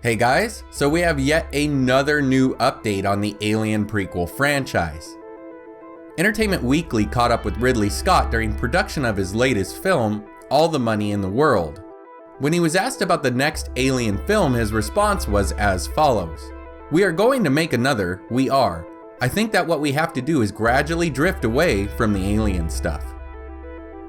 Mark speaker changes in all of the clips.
Speaker 1: Hey guys, so we have yet another new update on the Alien prequel franchise. Entertainment Weekly caught up with Ridley Scott during production of his latest film, All the Money in the World. When he was asked about the next Alien film, his response was as follows. "We are going to make another, we are. I think that what we have to do is gradually drift away from the alien stuff."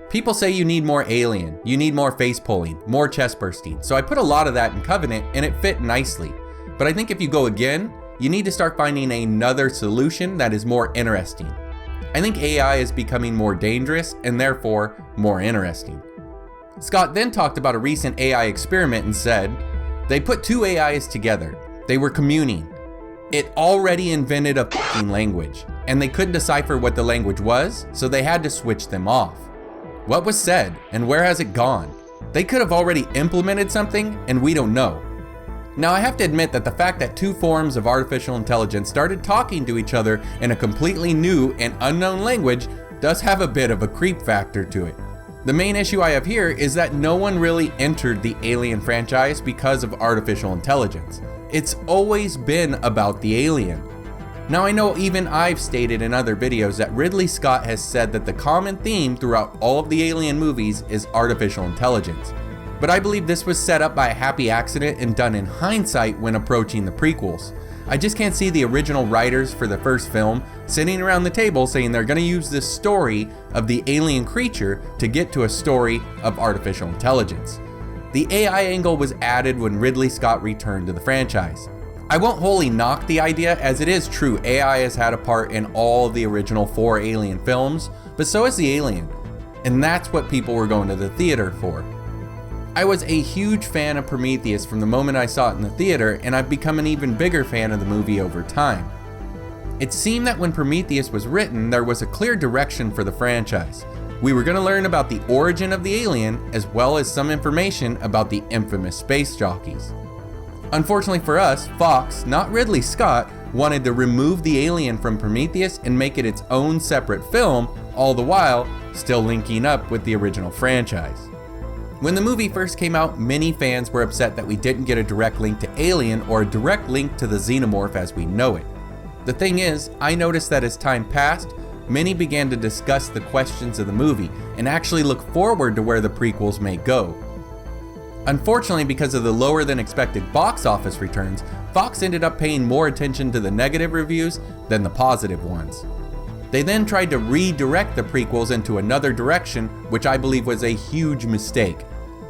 Speaker 1: People say you need more alien, you need more face pulling, more chest bursting, so I put a lot of that in Covenant and it fit nicely. But I think if you go again, you need to start finding another solution that is more interesting. I think AI is becoming more dangerous and therefore more interesting. Scott then talked about a recent AI experiment and said, "They put two AIs together. They were communing. It already invented a fucking language, and they couldn't decipher what the language was, so they had to switch them off. What was said, and where has it gone? They could have already implemented something, and we don't know." Now I have to admit that the fact that two forms of artificial intelligence started talking to each other in a completely new and unknown language does have a bit of a creep factor to it. The main issue I have here is that no one really entered the Alien franchise because of artificial intelligence. It's always been about the alien. Now I know even I've stated in other videos that Ridley Scott has said that the common theme throughout all of the Alien movies is artificial intelligence. But I believe this was set up by a happy accident and done in hindsight when approaching the prequels. I just can't see the original writers for the first film sitting around the table saying they're going to use this story of the alien creature to get to a story of artificial intelligence. The AI angle was added when Ridley Scott returned to the franchise. I won't wholly knock the idea, as it is true AI has had a part in all of the original 4 Alien films, but so has the alien, and that's what people were going to the theater for. I was a huge fan of Prometheus from the moment I saw it in the theater, and I've become an even bigger fan of the movie over time. It seemed that when Prometheus was written, there was a clear direction for the franchise. We were going to learn about the origin of the alien, as well as some information about the infamous space jockeys. Unfortunately for us, Fox, not Ridley Scott, wanted to remove the alien from Prometheus and make it its own separate film, all the while still linking up with the original franchise. When the movie first came out, many fans were upset that we didn't get a direct link to Alien or a direct link to the xenomorph as we know it. The thing is, I noticed that as time passed, many began to discuss the questions of the movie and actually look forward to where the prequels may go. Unfortunately, because of the lower than expected box office returns, Fox ended up paying more attention to the negative reviews than the positive ones. They then tried to redirect the prequels into another direction, which I believe was a huge mistake.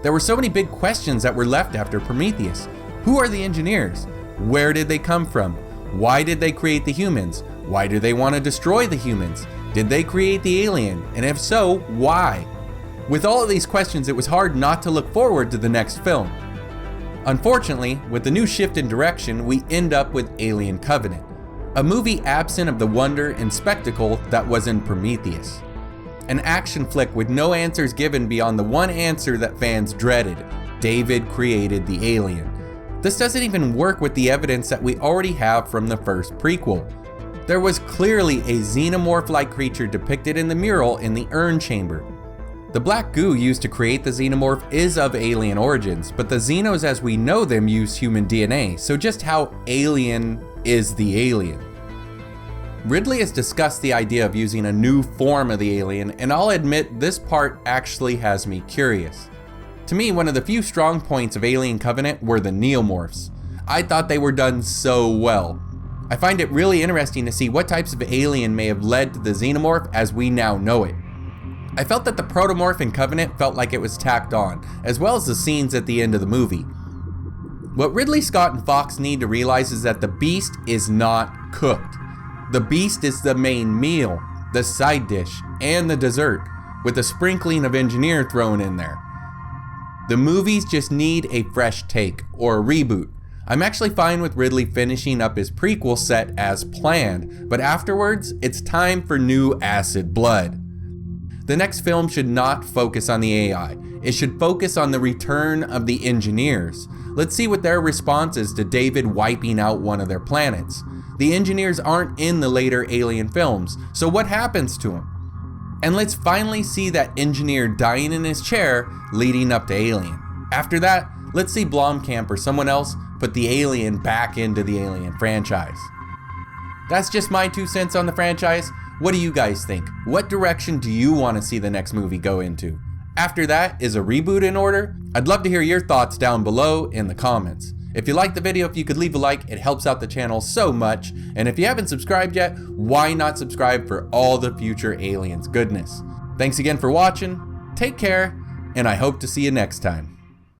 Speaker 1: There were so many big questions that were left after Prometheus. Who are the engineers? Where did they come from? Why did they create the humans? Why do they want to destroy the humans? Did they create the alien? And if so, why? With all of these questions, it was hard not to look forward to the next film. Unfortunately, with the new shift in direction, we end up with Alien Covenant, a movie absent of the wonder and spectacle that was in Prometheus. An action flick with no answers given beyond the one answer that fans dreaded: David created the alien. This doesn't even work with the evidence that we already have from the first prequel. There was clearly a xenomorph-like creature depicted in the mural in the urn chamber. The black goo used to create the xenomorph is of alien origins, but the xenos as we know them use human DNA, so just how alien is the alien? Ridley has discussed the idea of using a new form of the alien, and I'll admit this part actually has me curious. To me, one of the few strong points of Alien Covenant were the neomorphs. I thought they were done so well. I find it really interesting to see what types of alien may have led to the xenomorph as we now know it. I felt that the protomorph in Covenant felt like it was tacked on, as well as the scenes at the end of the movie. What Ridley Scott and Fox need to realize is that the beast is not cooked. The beast is the main meal, the side dish, and the dessert, with a sprinkling of engineer thrown in there. The movies just need a fresh take, or a reboot. I'm actually fine with Ridley finishing up his prequel set as planned, but afterwards, it's time for new acid blood. The next film should not focus on the AI. It should focus on the return of the engineers. Let's see what their response is to David wiping out one of their planets. The engineers aren't in the later Alien films, so what happens to them? And let's finally see that engineer dying in his chair leading up to Alien. After that, let's see Blomkamp or someone else put the Alien back into the Alien franchise. That's just my 2 cents on the franchise. What do you guys think? What direction do you want to see the next movie go into? After that, is a reboot in order? I'd love to hear your thoughts down below in the comments. If you liked the video, if you could leave a like, it helps out the channel so much. And if you haven't subscribed yet, why not subscribe for all the future Aliens goodness? Thanks again for watching, take care, and I hope to see you next time.